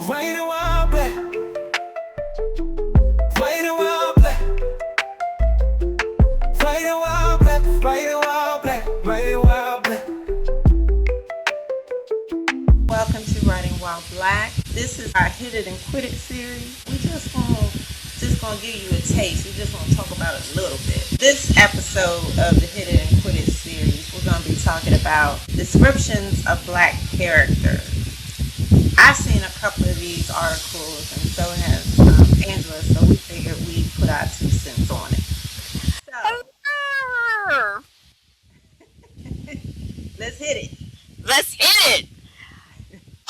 White and wild black, white and wild black, white and wild black, white and wild black, white and wild black. Welcome to Writing While Black. This is our Hit It and Quit It series. We just gonna give you a taste. We just gonna talk about it a little bit. This episode of the Hit It and Quit It series, we're gonna be talking about descriptions of black characters. I've seen a couple of these articles, and so has Angela. So we figured we'd put our 2 cents on it. So let's hit it. Let's hit it.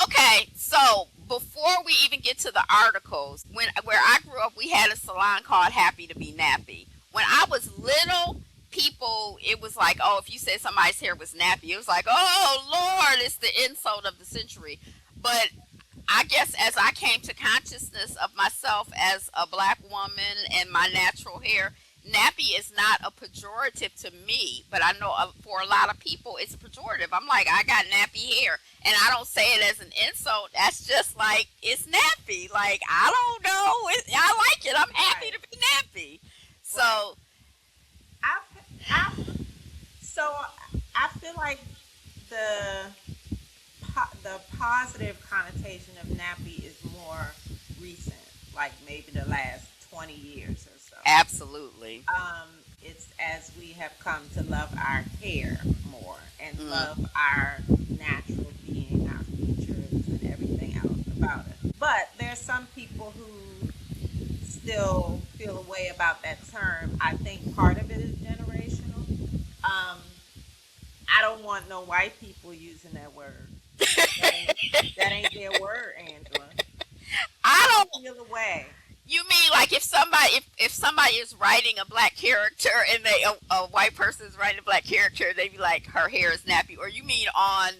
Okay, so before we even get to the articles, where I grew up, we had a salon called Happy to Be Nappy. When I was little, people, it was like, oh, if you said somebody's hair was nappy, it was like, oh, Lord, it's the insult of the century. But I guess as I came to consciousness of myself as a black woman and my natural hair, nappy is not a pejorative to me, but I know for a lot of people it's a pejorative. I'm like, I got nappy hair, and I don't say it as an insult. That's just like, it's nappy. Like, I don't know. I like it. I'm happy to be nappy. So, I feel like the positive connotation of nappy is more recent, like maybe the last 20 years or so. absolutely. It's as we have come to love our hair more and love our natural being, our features, and everything else about it. But there's some people who still feel a way about that term. I think part of it is generational. I don't want no white people using that word. That ain't their word, Angela. I don't. Feel away. You mean like if somebody is writing a black character and a white person is writing a black character, they be like, her hair is nappy? Or you mean on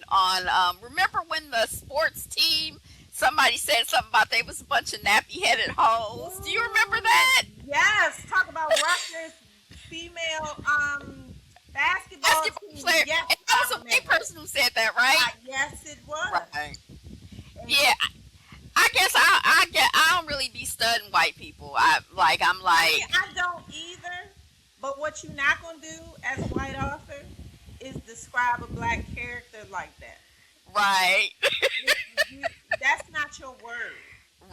remember when the sports team, somebody said something about they was a bunch of nappy headed hoes? Do you remember that? Yes, talk about Rutgers female basketball team. Player. Yes, And that was a white person who said that, right? yes, it was. Right. And Yeah. I don't really be studying white people. I'm like, I don't either. But what you're not gonna do as a white author is describe a black character like that. right, That's not your word.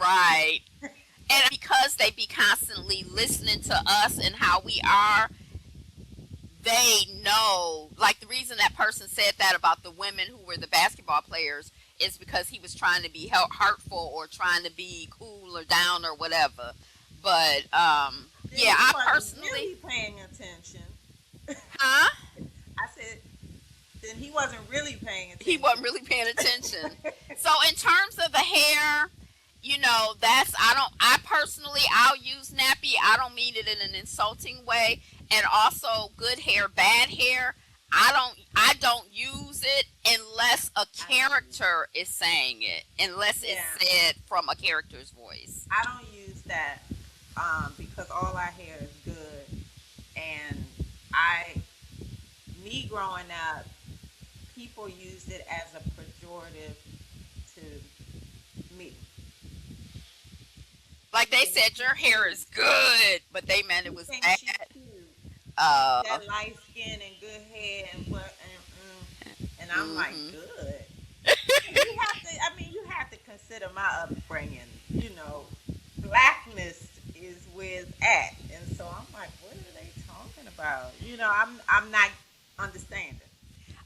right. And because they be constantly listening to us and how we are, they know. Like the reason that person said that about the women who were the basketball players is because he was trying to be hurtful or trying to be cool or down or whatever. But Then yeah, he I wasn't personally, really paying attention. huh? I said, then he wasn't really paying attention. He wasn't really paying attention. So in terms of the hair, I personally, I'll use nappy. I don't mean it in an insulting way. And also good hair, bad hair, I don't use it unless a character is saying it, unless it's said from a character's voice. I don't use that because all our hair is good, and me growing up, people used it as a pejorative to me. Like they said, your hair is good, but they meant it was Think bad. she's cute. Uh, That light skin and good hair and I'm like, mhm. good. You have to consider my upbringing. Blackness is where it's at, and so I'm like, what are they talking about? I'm not understanding.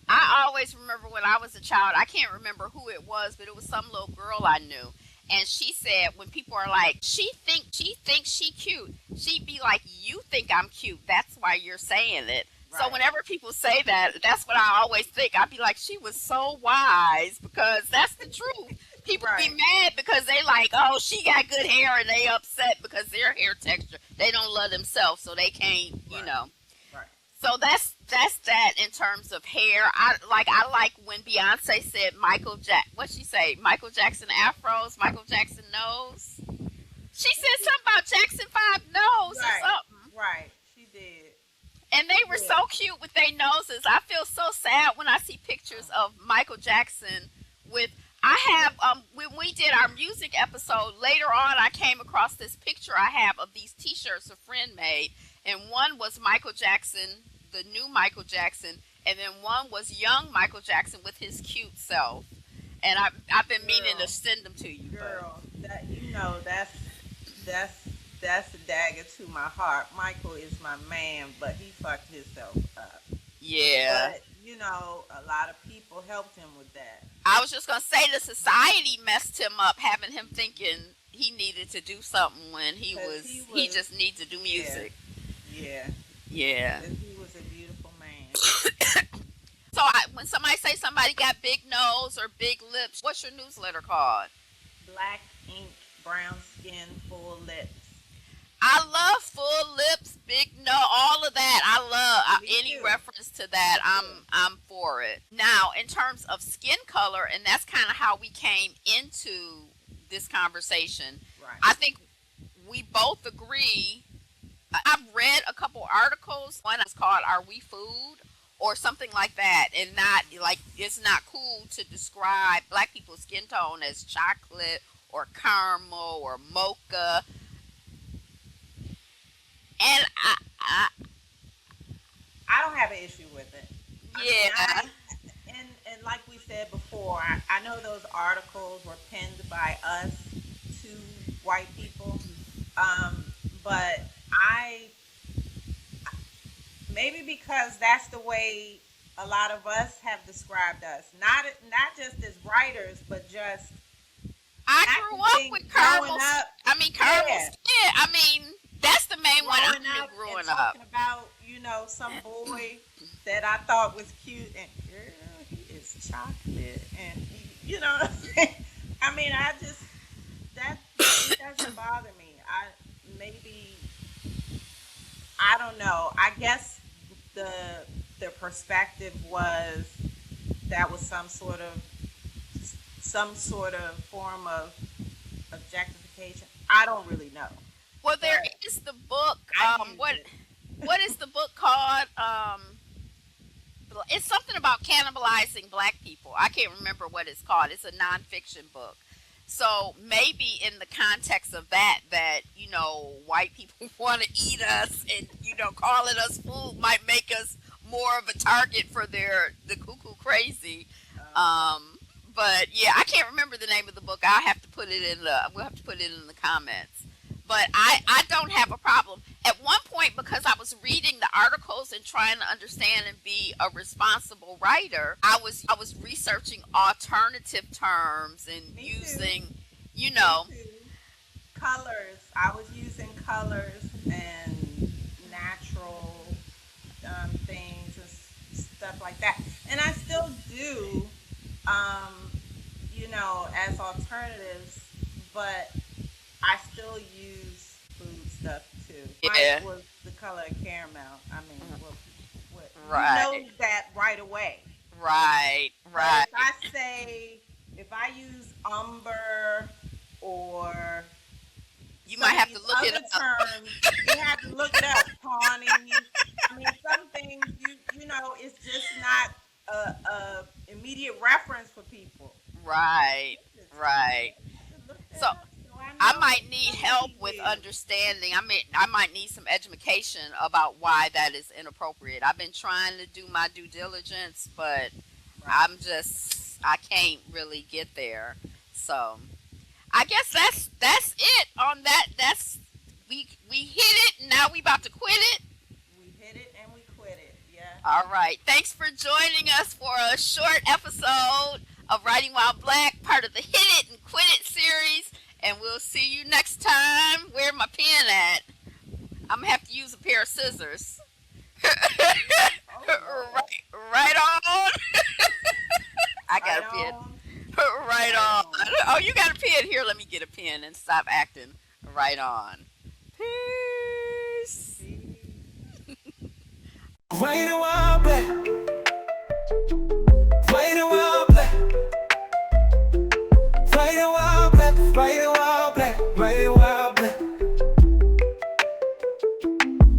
I always remember when I was a child, I can't remember who it was, but it was some little girl I knew. And she said when people are like, she thinks she cute, she'd be like, you think I'm cute. That's why you're saying it. So Right, whenever people say that, that's what I always think. I'd be like, she was so wise because that's the truth. People be right, mad because they like, oh, she got good hair, and they upset because their hair texture, they don't love themselves, so they can't, right, right. So that's that in terms of hair. I like when Beyonce said what she say? Michael Jackson afros, Michael Jackson nose. She said something about Jackson 5 nose or Right, something. right. She did. And they were Yeah. so cute with their noses. I feel so sad when I see pictures of Michael Jackson with I have when we did our music episode later on, I came across this picture I have of these T-shirts a friend made, and one was Michael Jackson, the new Michael Jackson, and then one was young Michael Jackson with his cute self. And I've been meaning to Girl, send them to you, but girl, that's that's a dagger to my heart. Michael is my man, but he fucked himself up. yeah. But a lot of people helped him with that I was just gonna say the society messed him up, having him thinking he needed to do something when because he just needs to do yeah, music. yeah, Yeah. 'cause he was a beautiful man. So when somebody say somebody got big nose or big lips, what's your newsletter called? Black ink, brown skin, full lips. I love full lips, big nose, all of that. I love Me any too. reference to that. Me too. I'm for it. Now, in terms of skin color, and that's kind of how we came into this conversation. Right. I think we both agree. I've read a couple articles. One is called "Are We Food?" or something like that, and not like it's not cool to describe black people's skin tone as chocolate or caramel or mocha. And I don't have an issue with it. I mean, yeah, and like we said before, I know those articles were penned by us, two white people, but I maybe because that's the way a lot of us have described us, not just as writers, but just I grew up acting, with growing caramel. up, I mean, caramel yeah, skin. I mean, that's the main one I growing knew up and growing up. talking about some boy that I thought was cute and girl, he is chocolate and what I'm saying? I mean, I just that it doesn't bother me. Maybe I don't know. I guess the the perspective was that was some sort of form of objectification. I don't really know, Well, there but is the book. I used What it. what is the book called? It's something about cannibalizing black people. I can't remember what it's called. It's a nonfiction book. So maybe in the context of that white people want to eat us, and calling us food might make us more of a target for the cuckoo crazy. Okay. Um, but yeah, I can't remember the name of the book. I'll have to put it in the. We'll have to put it in the comments. But I don't have a problem. At one point, because I was reading the articles and trying to understand and be a responsible writer, I was researching alternative terms and Me too. using, you Me know, too. Colors. I was using colors and natural things and stuff like that. And I still do, um, as alternatives, but I still use food stuff too. Mine yeah, was the color of caramel. I mean, what you right, know that right away. right, But right. if I use umber or You some might of have to these look it other up. terms, you have to look it up. Tawny. I mean, some things it's just not a immediate reference for people. Right, It's right. I have to look So that up so I I know might need what to help with use. understanding. I might need some education about why that is inappropriate. I've been trying to do my due diligence, but Right. I can't really get there. So I guess that's it on that. We hit it. Now we about to quit it. We hit it and we quit it. Yeah. All right. Thanks for joining us for a short episode of Writing While Black, part of the Hit It and Quit It series. And we'll see you next time. Where my pen at? I'm gonna have to use a pair of scissors. Oh Lord. Right on. I got Right a pen. on. Right Right on. on. Oh, you got a pen here. Let me get a pen and stop acting. Right on. Peace. See? Wait a while black, wait a while black, wait a while black, wait